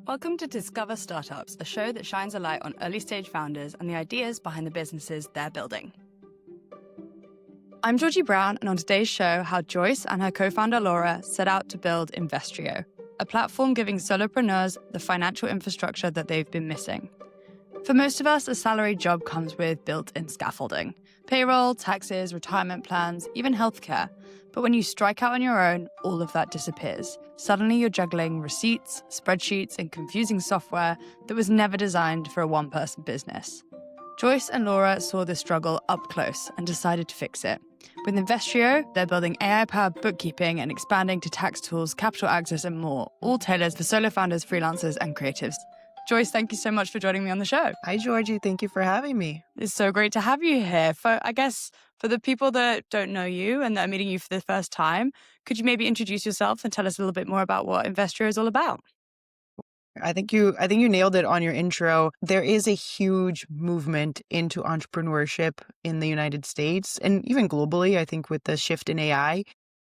Welcome to Discover Startups, a show that shines a light on early-stage founders and the ideas behind the businesses they're building. I'm Georgie Brown, and on today's show, how Joyce and her co-founder Laura set out to build Investrio, a platform giving solopreneurs the financial infrastructure that they've been missing. For most of us, a salaried job comes with built-in scaffolding: payroll, taxes, retirement plans, even healthcare. But when you strike out on your own, all of that disappears. Suddenly you're juggling receipts, spreadsheets, and confusing software that was never designed for a one-person business. Joyce and Laura saw this struggle up close and decided to fix it. With Investrio, they're building AI-powered bookkeeping and expanding to tax tools, capital access, and more, all tailored for solo founders, freelancers, and creatives. Joyce, thank you so much for joining me on the show. Hi, Georgie. Thank you for having me. It's so great to have you here. For the people that don't know you and that are meeting you for the first time, could you maybe introduce yourself and tell us a little bit more about what Investrio is all about? I think you nailed it on your intro. There is a huge movement into entrepreneurship in the United States and even globally, I think, with the shift in AI.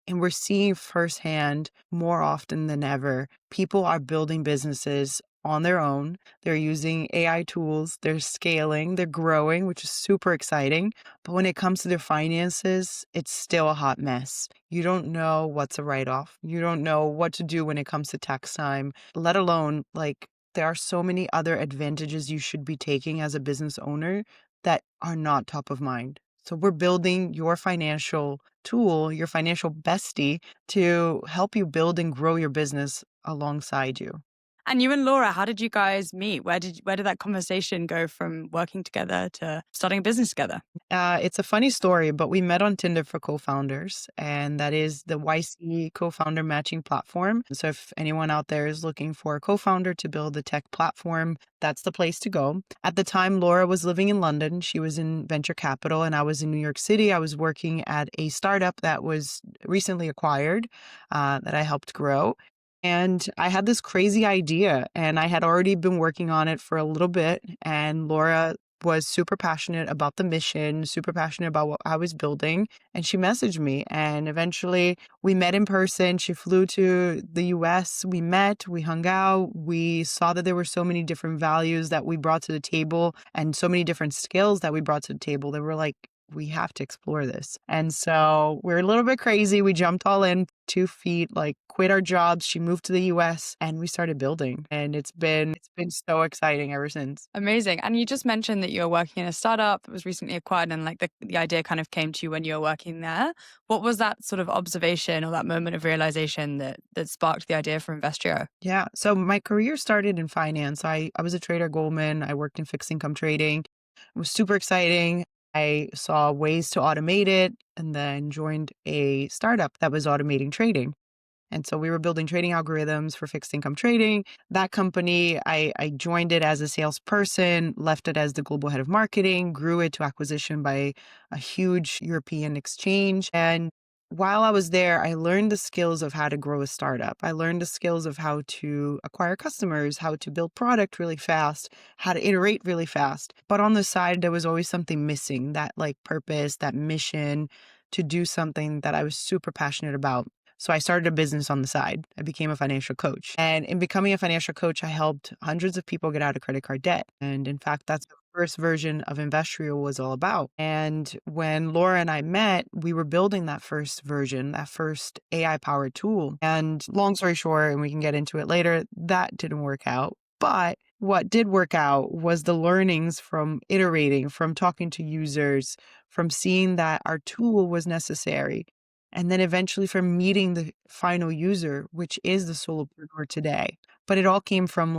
And we're seeing firsthand more often than ever, people are building businesses on their own. They're using AI tools, they're scaling, they're growing, which is super exciting. But when it comes to their finances, it's still a hot mess. You don't know what's a write-off. You don't know what to do when it comes to tax time, let alone there are so many other advantages you should be taking as a business owner that are not top of mind. So we're building your financial tool, your financial bestie, to help you build and grow your business alongside you. And you and Laura, how did you guys meet? Where did that conversation go from working together to starting a business together? It's a funny story, but we met on Tinder for co-founders, and that is the YC co-founder matching platform. So if anyone out there is looking for a co-founder to build a tech platform, that's the place to go. At the time, Laura was living in London. She was in venture capital, and I was in New York City. I was working at a startup that was recently acquired that I helped grow. And I had this crazy idea, and I had already been working on it for a little bit. And Laura was super passionate about the mission, super passionate about what I was building. And she messaged me, and eventually we met in person. She flew to the US. We met, we hung out. We saw that there were so many different values that we brought to the table and so many different skills that we brought to the table. They were like, we have to explore this. And so we're a little bit crazy. We jumped all in 2 feet, quit our jobs. She moved to the US and we started building. And it's been so exciting ever since. Amazing. And you just mentioned that you were working in a startup that was recently acquired, and the idea kind of came to you when you were working there. What was that sort of observation or that moment of realization that sparked the idea for Investrio? Yeah. So my career started in finance. I was a trader at Goldman. I worked in fixed income trading. It was super exciting. I saw ways to automate it and then joined a startup that was automating trading. And so we were building trading algorithms for fixed income trading. That company, I joined it as a salesperson, left it as the global head of marketing, grew it to acquisition by a huge European exchange. And while I was there, I learned the skills of how to grow a startup. I learned the skills of how to acquire customers, how to build product really fast, how to iterate really fast. But on the side, there was always something missing, that purpose, that mission to do something that I was super passionate about. So I started a business on the side. I became a financial coach. And in becoming a financial coach, I helped hundreds of people get out of credit card debt. And in fact, that's the first version of Investrio was all about. And when Laura and I met, we were building that first version, that first AI-powered tool. And long story short, and we can get into it later, that didn't work out. But what did work out was the learnings from iterating, from talking to users, from seeing that our tool was necessary. And then eventually from meeting the final user, which is the solopreneur today. But it all came from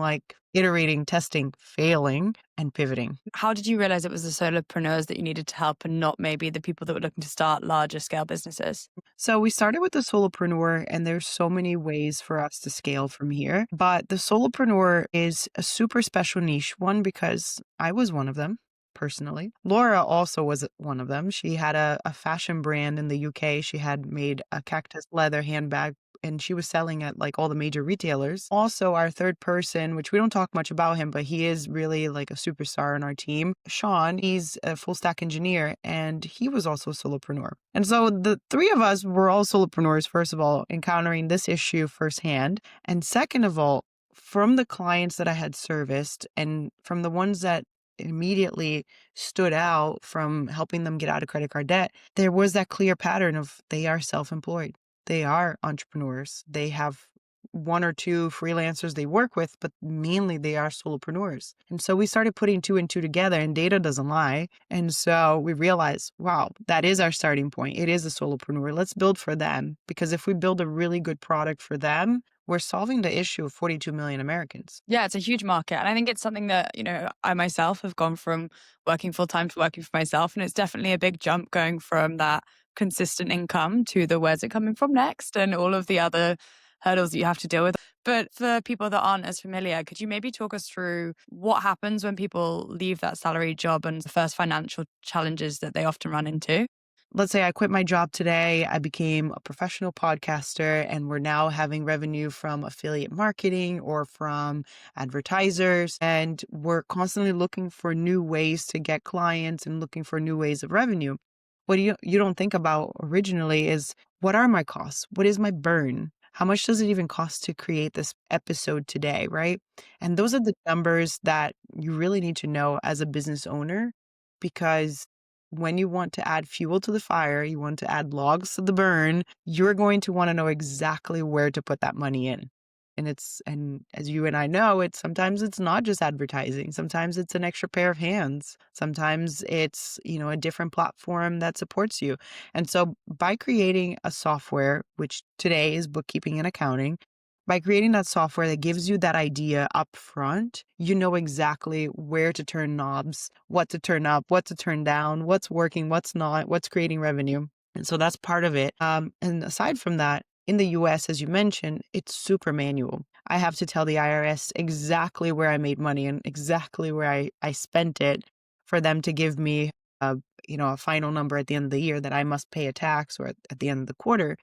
iterating, testing, failing, and pivoting. How did you realize it was the solopreneurs that you needed to help and not maybe the people that were looking to start larger scale businesses? So we started with the solopreneur, and there's so many ways for us to scale from here. But the solopreneur is a super special niche, one, because I was one of them. Personally, Laura also was one of them. She had a fashion brand in the UK. She had made a cactus leather handbag, and she was selling at all the major retailers. Also, our third person, which we don't talk much about him, but he is really a superstar on our team. Sean, he's a full stack engineer, and he was also a solopreneur. And so the three of us were all solopreneurs, first of all, encountering this issue firsthand. And second of all, from the clients that I had serviced and from the ones that immediately stood out from helping them get out of credit card debt, there was that clear pattern of they are self-employed. They are entrepreneurs. They have one or two freelancers they work with, but mainly they are solopreneurs. And so we started putting two and two together, and data doesn't lie. And so we realized, wow, that is our starting point. It is a solopreneur. Let's build for them, because if we build a really good product for them, we're solving the issue of 42 million Americans. Yeah, it's a huge market. And I think it's something that, I myself have gone from working full time to working for myself. And it's definitely a big jump going from that consistent income to the where's it coming from next and all of the other hurdles that you have to deal with. But for people that aren't as familiar, could you maybe talk us through what happens when people leave that salary job and the first financial challenges that they often run into? Let's say I quit my job today, I became a professional podcaster, and we're now having revenue from affiliate marketing or from advertisers. And we're constantly looking for new ways to get clients and looking for new ways of revenue. What you don't think about originally is, what are my costs? What is my burn? How much does it even cost to create this episode today, right? And those are the numbers that you really need to know as a business owner, because when you want to add fuel to the fire, you want to add logs to the burn, you're going to want to know exactly where to put that money in. And as you and I know, sometimes it's not just advertising. Sometimes it's an extra pair of hands. Sometimes it's, a different platform that supports you. And so by creating a software, which today is bookkeeping and accounting, by creating that software that gives you that idea up front, you know exactly where to turn knobs, what to turn up, what to turn down, what's working, what's not, what's creating revenue. And so that's part of it. And aside from that, in the US, as you mentioned, it's super manual. I have to tell the IRS exactly where I made money and exactly where I spent it for them to give me a final number at the end of the year that I must pay a tax, or at the end of the quarter.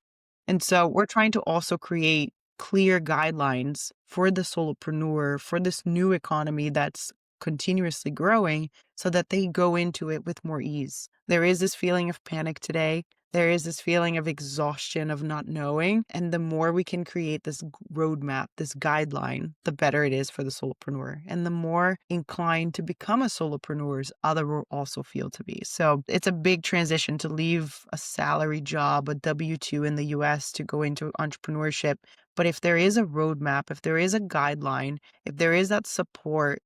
And so we're trying to also create clear guidelines for the solopreneur, for this new economy that's continuously growing, so that they go into it with more ease. There is this feeling of panic today. There is this feeling of exhaustion of not knowing. And the more we can create this roadmap, this guideline, the better it is for the solopreneur. And the more inclined to become a solopreneur other will also feel to be. So it's a big transition to leave a salary job, a W-2 in the US, to go into entrepreneurship. But if there is a roadmap, if there is a guideline, if there is that support,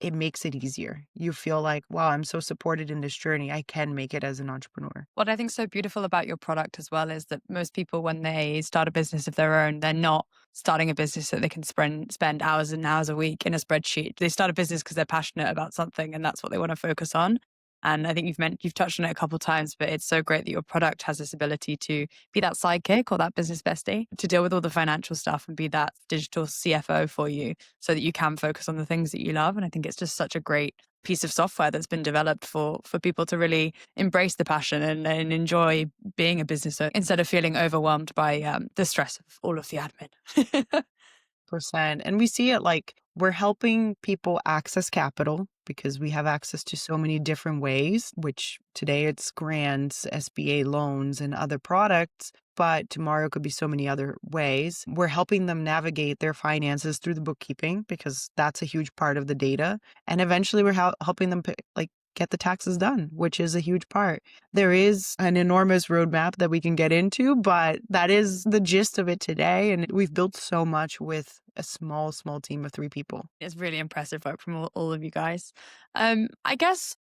it makes it easier. You feel like, wow, I'm so supported in this journey. I can make it as an entrepreneur. What I think is so beautiful about your product as well is that most people, when they start a business of their own, they're not starting a business that they can spend hours and hours a week in a spreadsheet. They start a business because they're passionate about something and that's what they want to focus on. And I think you've touched on it a couple of times, but it's so great that your product has this ability to be that sidekick or that business bestie to deal with all the financial stuff and be that digital CFO for you so that you can focus on the things that you love. And I think it's just such a great piece of software that's been developed for people to really embrace the passion and enjoy being a business owner instead of feeling overwhelmed by the stress of all of the admin. Percent. And we see it like we're helping people access capital because we have access to so many different ways, which today it's grants, SBA loans, and other products. But tomorrow could be so many other ways. We're helping them navigate their finances through the bookkeeping because that's a huge part of the data. And eventually we're helping them get the taxes done, which is a huge part. There is an enormous roadmap that we can get into, but that is the gist of it today. And we've built so much with a small, small team of 3 people. It's really impressive work from all of you guys. I guess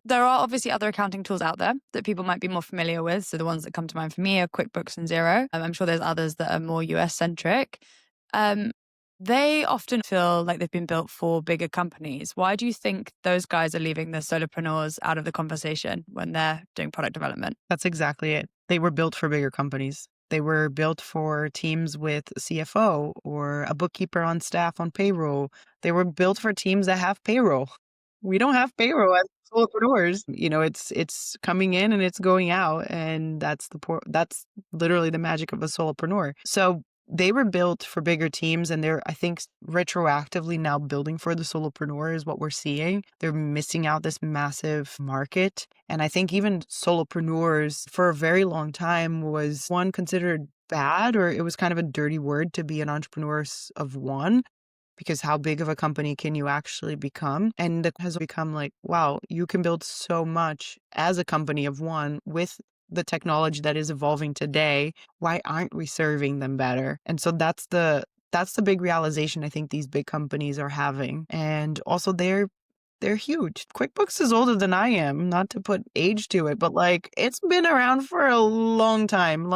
there are obviously other accounting tools out there that people might be more familiar with. So the ones that come to mind for me are QuickBooks and Xero. I'm sure there's others that are more US centric. They often feel like they've been built for bigger companies. Why do you think those guys are leaving the solopreneurs out of the conversation when they're doing product development? That's exactly it. They were built for bigger companies. They were built for teams with a CFO or a bookkeeper on staff on payroll. They were built for teams that have payroll. We don't have payroll as solopreneurs. It's coming in and it's going out, and that's literally the magic of a solopreneur. So they were built for bigger teams, and they're, I think, retroactively now building for the solopreneur is what we're seeing. They're missing out this massive market. And I think even solopreneurs for a very long time was considered bad, or it was kind of a dirty word to be an entrepreneur of one. because how big of a company can you actually become? And it has become like, wow, you can build so much as a company of one with the technology that is evolving today. Why aren't we serving them better? And so that's the big realization I think these big companies are having. And also they're huge. QuickBooks is older than I am, not to put age to it, but like it's been around for a long time.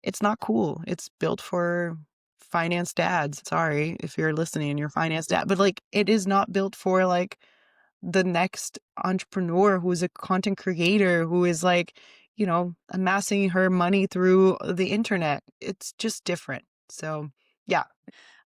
It's not cool. It's built for finance dads. Sorry if you're listening and you're a finance dad, but like it is not built for like the next entrepreneur who is a content creator who is like, amassing her money through the internet. It's just different. So, yeah.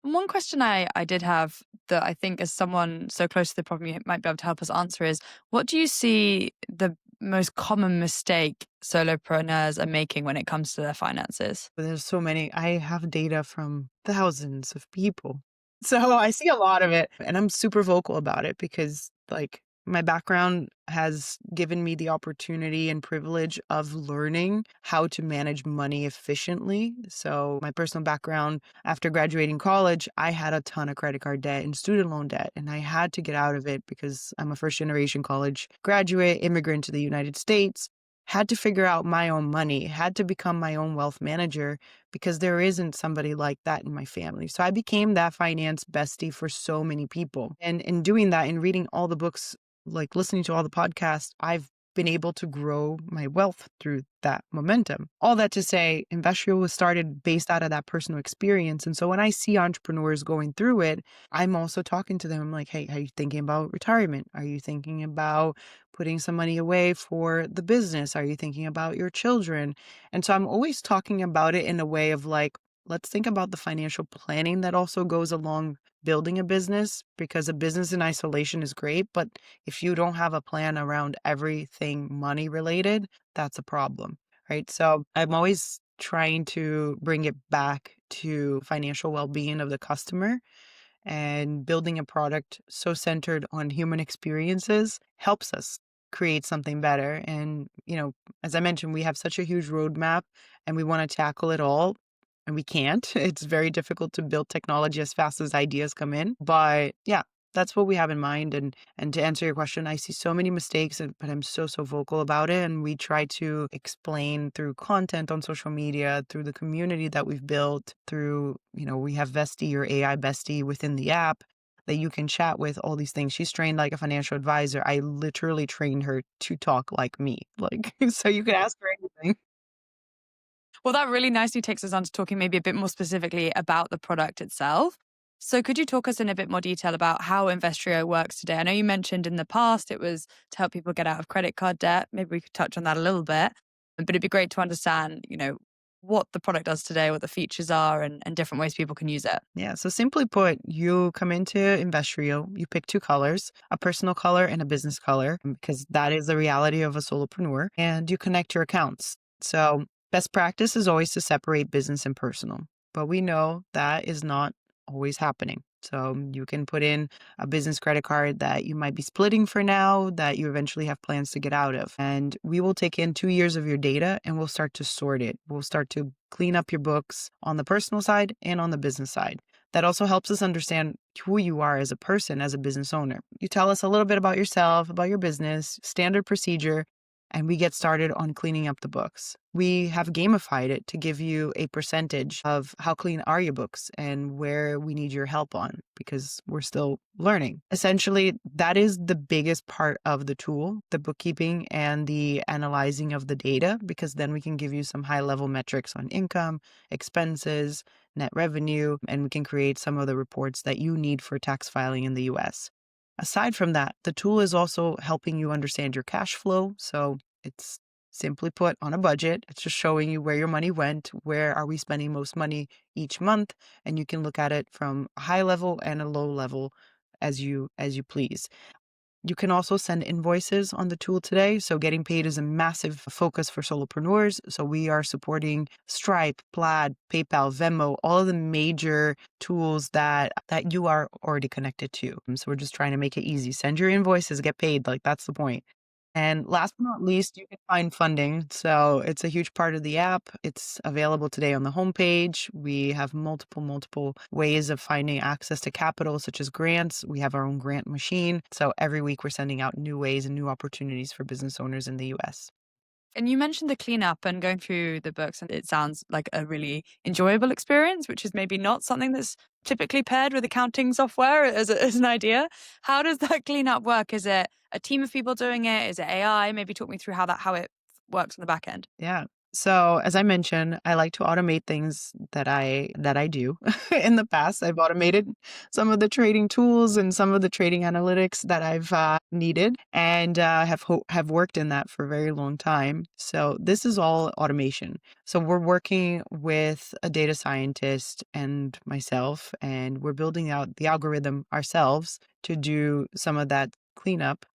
And one question I did have that I think as someone so close to the problem you might be able to help us answer is, what do you see the most common mistake solopreneurs are making when it comes to their finances? But there's so many. I have data from thousands of people. So I see a lot of it and I'm super vocal about it because like my background has given me the opportunity and privilege of learning how to manage money efficiently. So my personal background after graduating college, I had a ton of credit card debt and student loan debt and I had to get out of it because I'm a first generation college graduate, immigrant to the United States, had to figure out my own money, had to become my own wealth manager because there isn't somebody like that in my family. So I became that finance bestie for so many people. And in doing that and reading all the books, like listening to all the podcasts, I've been able to grow my wealth through that momentum. All that to say, Investrio was started based out of that personal experience. And so when I see entrepreneurs going through it, I'm also talking to them. I'm like, hey, are you thinking about retirement? Are you thinking about putting some money away for the business? Are you thinking about your children? And so I'm always talking about it in a way of like, let's think about the financial planning that also goes along building a business, because a business in isolation is great. But if you don't have a plan around everything money related, that's a problem, right? So I'm always trying to bring it back to financial well-being of the customer, and building a product so centered on human experiences helps us create something better. And, as I mentioned, we have such a huge roadmap and we want to tackle it all. And we can't. It's very difficult to build technology as fast as ideas come in. But yeah, that's what we have in mind. And to answer your question, I see so many mistakes, but I'm so vocal about it. And we try to explain through content on social media, through the community that we've built, through, we have Bestie, your AI bestie within the app that you can chat with, all these things. She's trained like a financial advisor. I literally trained her to talk like me. Like, so you can ask her anything. Well, that really nicely takes us on to talking maybe a bit more specifically about the product itself. So, could you talk us in a bit more detail about how Investrio works today? I know you mentioned in the past it was to help people get out of credit card debt. Maybe we could touch on that a little bit, but it'd be great to understand, what the product does today, what the features are, and different ways people can use it. Yeah. So simply put, you come into Investrio, you pick two colors, a personal color and a business color, because that is the reality of a solopreneur, and you connect your accounts. So best practice is always to separate business and personal, but we know that is not always happening. So you can put in a business credit card that you might be splitting for now, that you eventually have plans to get out of. And we will take in 2 years of your data and we'll start to sort it. We'll start to clean up your books on the personal side and on the business side. That also helps us understand who you are as a person, as a business owner. You tell us a little bit about yourself, about your business, standard procedure, and we get started on cleaning up the books. We have gamified it to give you a percentage of how clean are your books and where we need your help on, because we're still learning. Essentially, that is the biggest part of the tool, the bookkeeping and the analyzing of the data, because then we can give you some high level metrics on income, expenses, net revenue, and we can create some of the reports that you need for tax filing in the US. Aside from that, the tool is also helping you understand your cash flow. So it's simply put on a budget. It's just showing you where your money went, where are we spending most money each month, and you can look at it from a high level and a low level as you please. You can also send invoices on the tool today. So getting paid is a massive focus for solopreneurs. So we are supporting Stripe, Plaid, PayPal, Venmo, all of the major tools that you are already connected to. So we're just trying to make it easy. Send your invoices, get paid. Like that's the point. And last but not least, you can find funding. So it's a huge part of the app. It's available today on the homepage. We have multiple ways of finding access to capital, such as grants. We have our own grant machine. So every week we're sending out new ways and new opportunities for business owners in the US. And you mentioned the cleanup and going through the books, and it sounds like a really enjoyable experience, which is maybe not something that's typically paired with accounting software as an idea. How does that cleanup work? Is it a team of people doing it? Is it AI? Maybe talk me through how it works on the back end. Yeah. So as I mentioned, I like to automate things that I do. In the past, I've automated some of the trading tools and some of the trading analytics that I've needed, and have worked in that for a very long time. So this is all automation. So we're working with a data scientist and myself, and we're building out the algorithm ourselves to do some of that cleanup.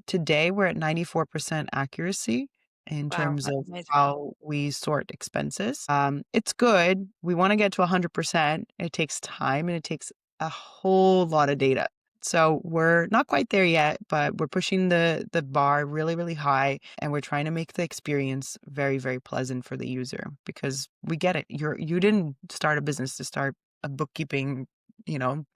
Today, we're at 94% accuracy in Wow, terms that's of amazing. how we sort expenses. It's good. We want to get to 100%. It takes time and it takes a whole lot of data. So we're not quite there yet, but we're pushing the bar really high, and we're trying to make the experience very pleasant for the user, because we get it. You didn't start a business to start a bookkeeping,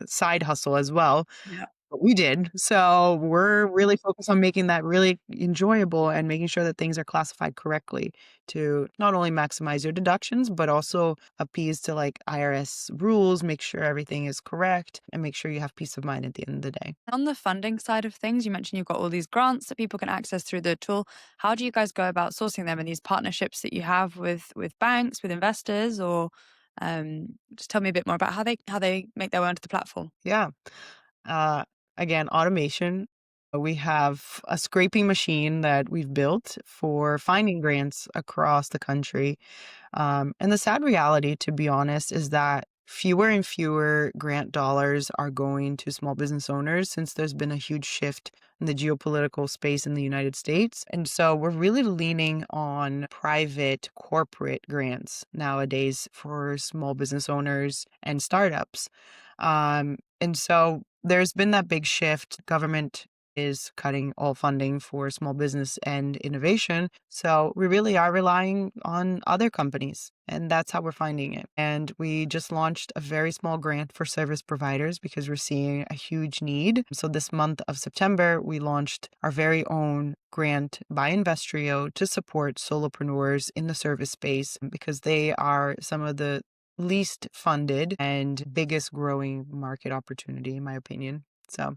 side hustle as well. Yeah. But we did. So we're really focused on making that really enjoyable and making sure that things are classified correctly to not only maximize your deductions, but also appease to like IRS rules, make sure everything is correct, and make sure you have peace of mind at the end of the day. On the funding side of things, you mentioned you've got all these grants that people can access through the tool. How do you guys go about sourcing them, and these partnerships that you have with banks, with investors, or just tell me a bit more about how they make their way onto the platform? Yeah. Uh, Again, automation. We have a scraping machine that we've built for finding grants across the country. And the sad reality, to be honest, is that fewer and fewer grant dollars are going to small business owners since there's been a huge shift in the geopolitical space in the United States. And so we're really leaning on private corporate grants nowadays for small business owners and startups. And so there's been that big shift. Government is cutting all funding for small business and innovation. So we really are relying on other companies, and that's how we're finding it. And we just launched a very small grant for service providers because we're seeing a huge need. So this month of September, we launched our very own grant by Investrio to support solopreneurs in the service space, because they are some of the least funded and biggest growing market opportunity, in my opinion. So,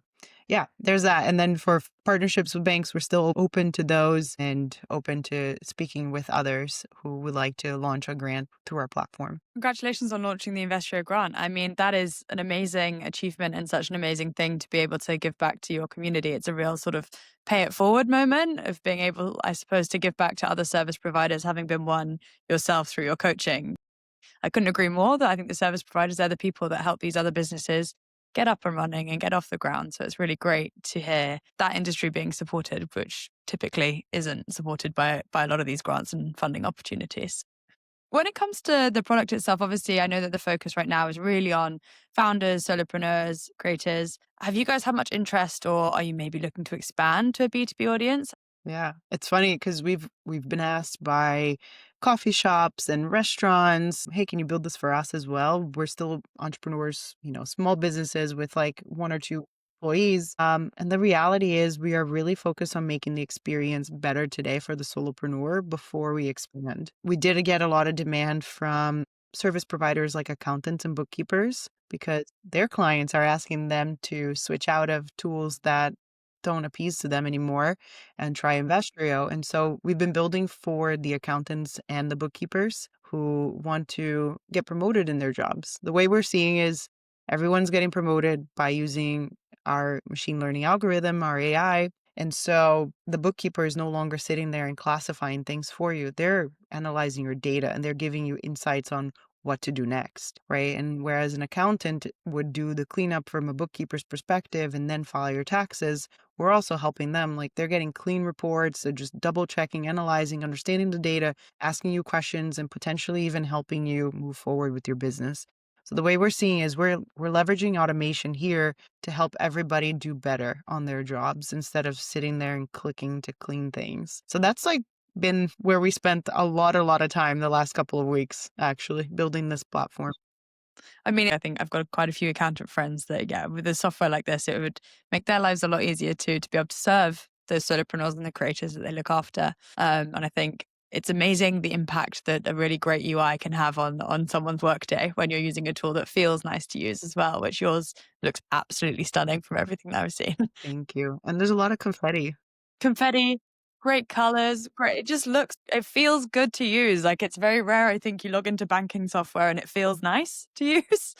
yeah, there's that. And then for partnerships with banks, we're still open to those and open to speaking with others who would like to launch a grant through our platform. Congratulations on launching the Investrio grant. I mean, that is an amazing achievement and such an amazing thing to be able to give back to your community. It's a real sort of pay it forward moment of being able, I suppose, to give back to other service providers, having been one yourself through your coaching. I couldn't agree more that I think the service providers are the people that help these other businesses get up and running and get off the ground. So it's really great to hear that industry being supported, which typically isn't supported by a lot of these grants and funding opportunities. When it comes to the product itself, obviously, I know that the focus right now is really on founders, solopreneurs, creators. Have you guys had much interest, or are you maybe looking to expand to a B2B audience? Yeah, it's funny because we've been asked by coffee shops and restaurants, "Hey, can you build this for us as well?" We're still entrepreneurs, small businesses with like one or two employees. And the reality is we are really focused on making the experience better today for the solopreneur before we expand. We did get a lot of demand from service providers like accountants and bookkeepers, because their clients are asking them to switch out of tools that don't appease to them anymore and try Investrio. And so we've been building for the accountants and the bookkeepers who want to get promoted in their jobs. The way we're seeing is everyone's getting promoted by using our machine learning algorithm, our AI. And so the bookkeeper is no longer sitting there and classifying things for you. They're analyzing your data and they're giving you insights on what to do next, right? And whereas an accountant would do the cleanup from a bookkeeper's perspective and then file your taxes, we're also helping them. Like, they're getting clean reports. They're just double checking, analyzing, understanding the data, asking you questions, and potentially even helping you move forward with your business. So the way we're seeing is we're leveraging automation here to help everybody do better on their jobs instead of sitting there and clicking to clean things. So that's like been where we spent a lot of time the last couple of weeks actually building this platform. I mean, I think I've got quite a few accountant friends that, yeah, with a software like this, it would make their lives a lot easier too, to be able to serve those solopreneurs and the creators that they look after. And I think it's amazing the impact that a really great UI can have on someone's workday when you're using a tool that feels nice to use as well, which yours looks absolutely stunning from everything that I've seen. Thank you. And there's a lot of confetti. Confetti, great colors, great. It feels good to use. Like it's very rare. I think you log into banking software and it feels nice to use.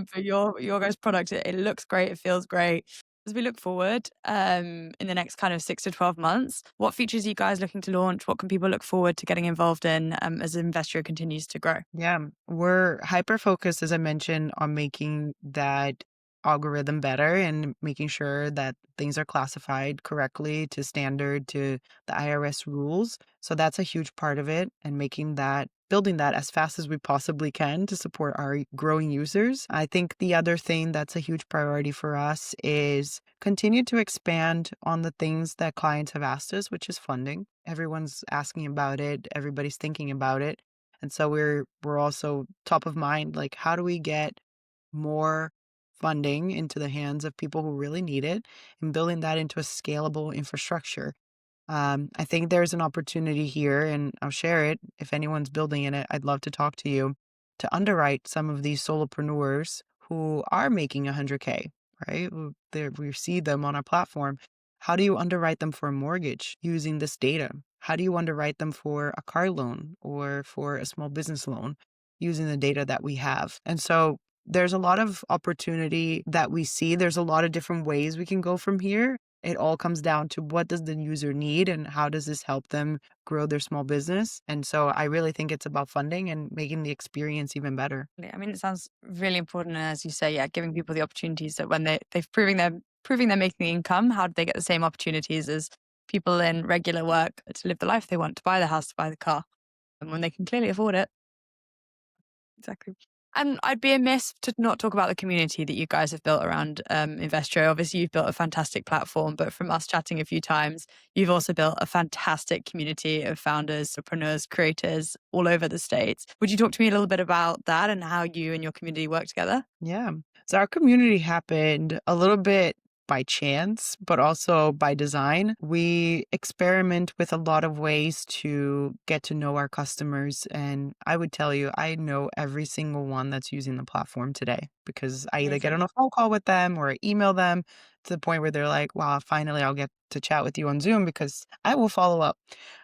For your guys' product, it looks great. It feels great. As we look forward in the next kind of 6 to 12 months, what features are you guys looking to launch? What can people look forward to getting involved in as Investrio continues to grow? Yeah, we're hyper focused, as I mentioned, on making that algorithm better and making sure that things are classified correctly to standard to the IRS rules. So that's a huge part of it, and making that building that as fast as we possibly can to support our growing users. I think the other thing that's a huge priority for us is continue to expand on the things that clients have asked us, which is funding. Everyone's asking about it, everybody's thinking about it. And so we're also top of mind, like how do we get more funding into the hands of people who really need it and building that into a scalable infrastructure. I think there's an opportunity here, and I'll share it. If anyone's building in it, I'd love to talk to you to underwrite some of these solopreneurs who are making 100K, right? We see them on our platform. How do you underwrite them for a mortgage using this data? How do you underwrite them for a car loan or for a small business loan using the data that we have? And so there's a lot of opportunity that we see. There's a lot of different ways we can go from here. It all comes down to what does the user need and how does this help them grow their small business? And so I really think it's about funding and making the experience even better. I mean, it sounds really important. And as you say, yeah, giving people the opportunities that when they're making the income, how do they get the same opportunities as people in regular work to live the life they want, to buy the house, to buy the car, and when they can clearly afford it? Exactly. And I'd be amiss to not talk about the community that you guys have built around Investro. Obviously, you've built a fantastic platform, but from us chatting a few times, you've also built a fantastic community of founders, entrepreneurs, creators all over the States. Would you talk to me a little bit about that and how you and your community work together? Yeah. So our community happened a little bit by chance, but also by design. We experiment with a lot of ways to get to know our customers. And I would tell you, I know every single one that's using the platform today because I either get Amazing. on a phone call with them or I email them to the point where they're like, wow, finally I'll get to chat with you on Zoom because I will follow up.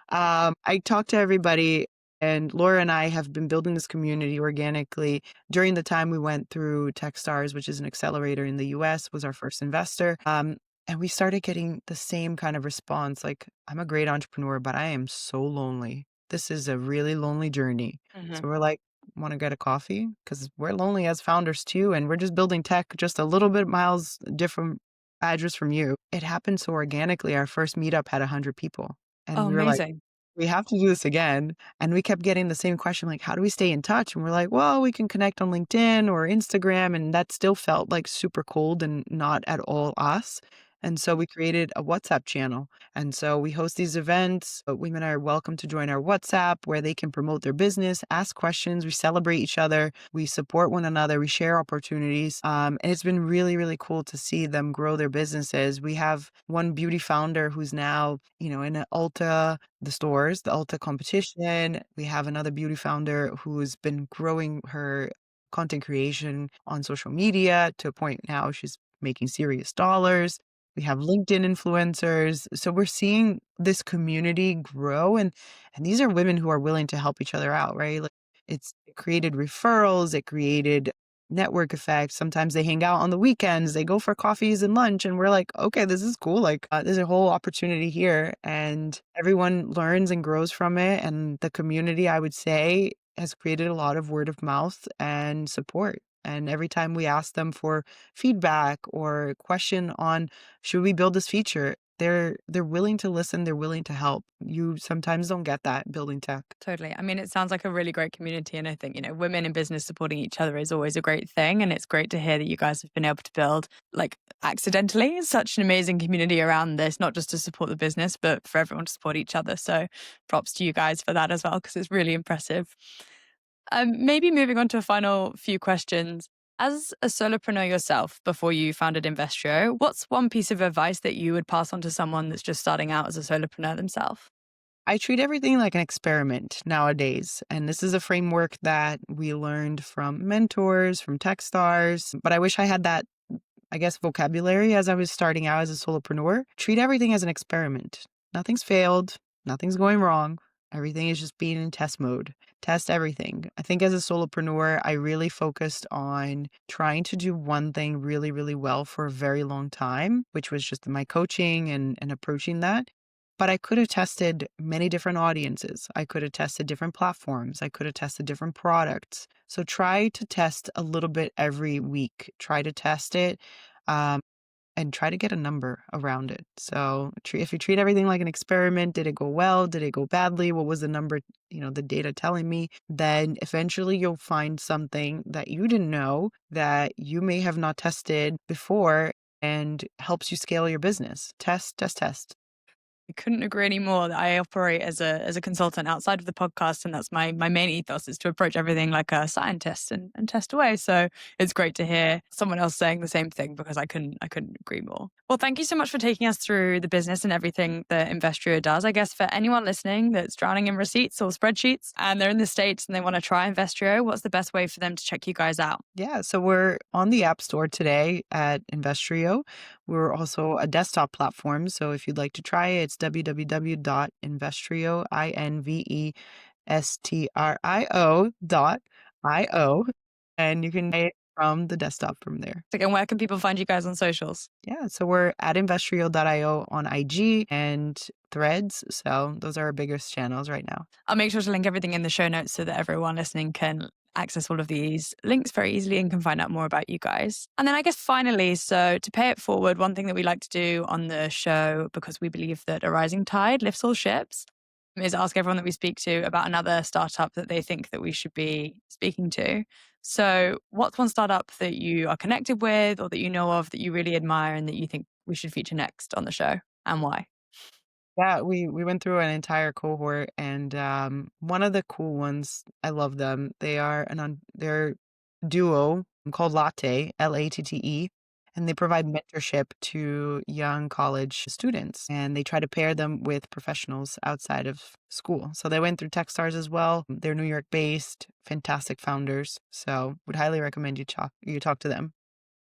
I talk to everybody. And Laura and I have been building this community organically during the time we went through Techstars, which is an accelerator in the US, was our first investor. And we started getting the same kind of response like, I'm a great entrepreneur, but I am so lonely. This is a really lonely journey. So Hmm. we're like, want to get a coffee? Because we're lonely as founders too. And we're just building tech just a little bit miles different address from you. It happened so organically. Our first meetup had 100 people. And Oh, we were like, amazing. we have to do this again. And we kept getting the same question, like, how do we stay in touch? And we're like, well, we can connect on LinkedIn or Instagram. And that still felt like super cold and not at all us. And so we created a WhatsApp channel. And so we host these events. Women are welcome to join our WhatsApp where they can promote their business, ask questions. We celebrate each other. We support one another. We share opportunities. And it's been really, really cool to see them grow their businesses. We have one beauty founder who's now, in an Ulta, the stores, the Ulta competition. We have another beauty founder who's been growing her content creation on social media to a point now she's making serious dollars. We have LinkedIn influencers. So we're seeing this community grow and these are women who are willing to help each other out, right? Like it created referrals, it created network effects. Sometimes they hang out on the weekends, they go for coffees and lunch and we're like, okay, this is cool. Like there's a whole opportunity here and everyone learns and grows from it and the community, I would say, has created a lot of word of mouth and support. And every time we ask them for feedback or question on should we build this feature, they're willing to listen, they're willing to help. You sometimes don't get that building tech. Totally. I mean, it sounds like a really great community. And I think, women in business supporting each other is always a great thing. And it's great to hear that you guys have been able to build, like, accidentally, such an amazing community around this, not just to support the business, but for everyone to support each other. So props to you guys for that as well, because it's really impressive. Maybe moving on to a final few questions. As a solopreneur yourself, before you founded Investrio, what's one piece of advice that you would pass on to someone that's just starting out as a solopreneur themselves? I treat everything like an experiment nowadays. And this is a framework that we learned from mentors, from Techstars. But I wish I had that, I guess, vocabulary as I was starting out as a solopreneur. Treat everything as an experiment. Nothing's failed. Nothing's going wrong. Everything is just being in test mode. Test everything. I think as a solopreneur, I really focused on trying to do one thing really, really well for a very long time, which was just my coaching and approaching that. But I could have tested many different audiences. I could have tested different platforms. I could have tested different products. So try to test a little bit every week. Try to test it and try to get a number around it. So if you treat everything like an experiment, did it go well? Did it go badly? What was the number, the data telling me? Then eventually you'll find something that you didn't know that you may have not tested before and helps you scale your business. Test, test, test. I couldn't agree anymore that I operate as a consultant outside of the podcast. And that's my main ethos, is to approach everything like a scientist and test away. So it's great to hear someone else saying the same thing, because I couldn't agree more. Well, thank you so much for taking us through the business and everything that Investrio does. I guess for anyone listening that's drowning in receipts or spreadsheets and they're in the States and they want to try Investrio, what's the best way for them to check you guys out? Yeah, so we're on the App Store today at Investrio. We're also a desktop platform. So if you'd like to try it, it's www.investrio, investrio.io. And you can buy it from the desktop from there. And where can people find you guys on socials? Yeah, so we're at investrio.io on IG and Threads. So those are our biggest channels right now. I'll make sure to link everything in the show notes so that everyone listening can access all of these links very easily and can find out more about you guys. And then I guess finally, so to pay it forward, one thing that we like to do on the show, because we believe that a rising tide lifts all ships, is ask everyone that we speak to about another startup that they think that we should be speaking to. So what's one startup that you are connected with or that you know of that you really admire and that you think we should feature next on the show, and why? Yeah, we went through an entire cohort, and one of the cool ones, I love them. They're a duo called Latte, Latte, and they provide mentorship to young college students, and they try to pair them with professionals outside of school. So they went through Techstars as well. They're New York based, fantastic founders. So would highly recommend you talk to them.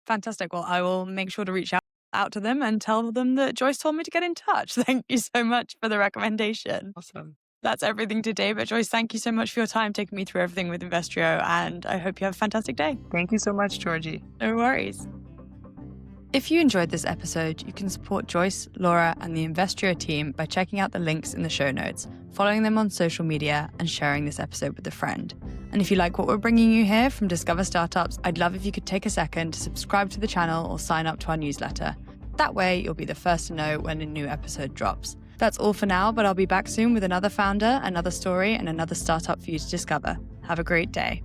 Fantastic. Well, I will make sure to reach out to them and tell them that Joyce told me to get in touch. Thank you so much for the recommendation. Awesome. That's everything today. But Joyce, thank you so much for your time taking me through everything with Investrio, and I hope you have a fantastic day. Thank you so much, Georgie. No worries. If you enjoyed this episode, you can support Joyce, Laura, and the Investrio team by checking out the links in the show notes, following them on social media, and sharing this episode with a friend. And if you like what we're bringing you here from Discover Startups, I'd love if you could take a second to subscribe to the channel or sign up to our newsletter. That way, you'll be the first to know when a new episode drops. That's all for now, but I'll be back soon with another founder, another story, and another startup for you to discover. Have a great day.